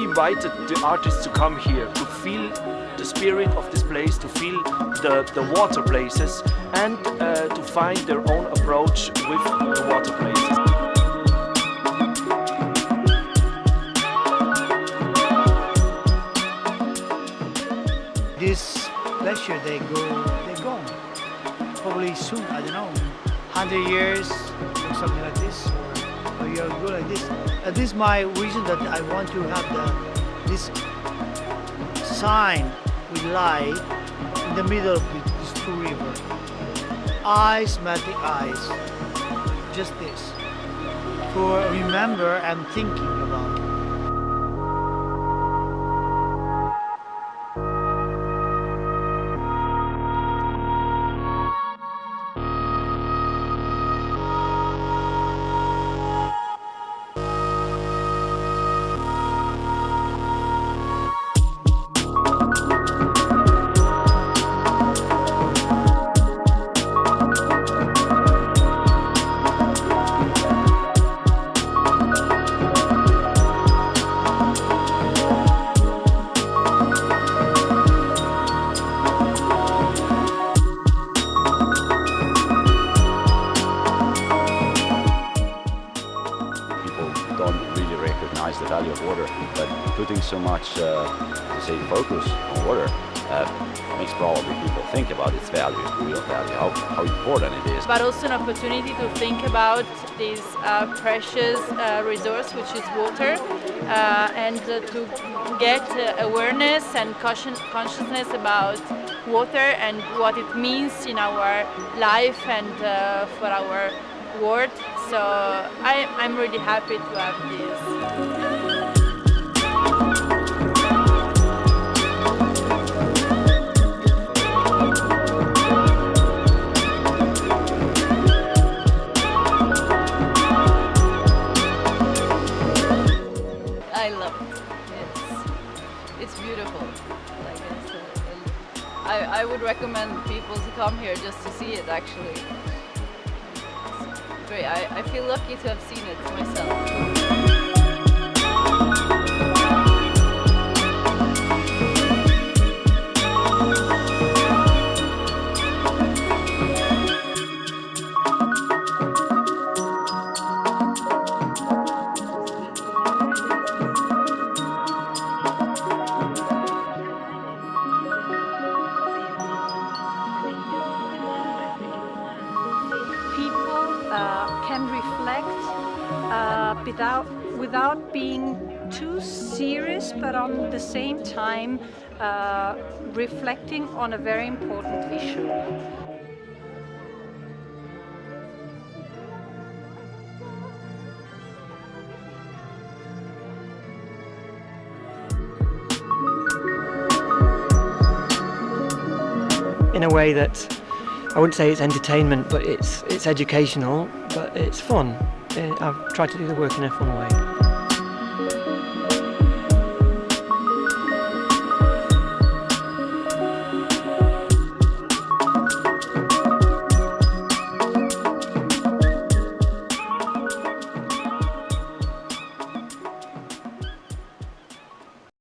Invited the artists to come here to feel the spirit of this place, to feel the water places, and to find their own approach with the water places. This pleasure they gone. Probably soon, I don't know, 100 years or something like this, or you're good like this. This is my reason that I want to have this sign with light in the middle of these two rivers. Eyes meeting eyes, just this. For remember and thinking about it. The value of water, but putting so much focus on water makes probably people think about its value, real value, how important it is. But also an opportunity to think about this precious resource which is water, and to get awareness and consciousness about water and what it means in our life and for our world. So I'm really happy to have this. I love it. It's beautiful. Like I would recommend people to come here just to see it. Actually, it's great. I feel lucky to have seen it myself. Can reflect without being too serious, but on the same time reflecting on a very important issue. In a way that I wouldn't say it's entertainment, but it's educational, but it's fun. I've tried to do the work in a fun way.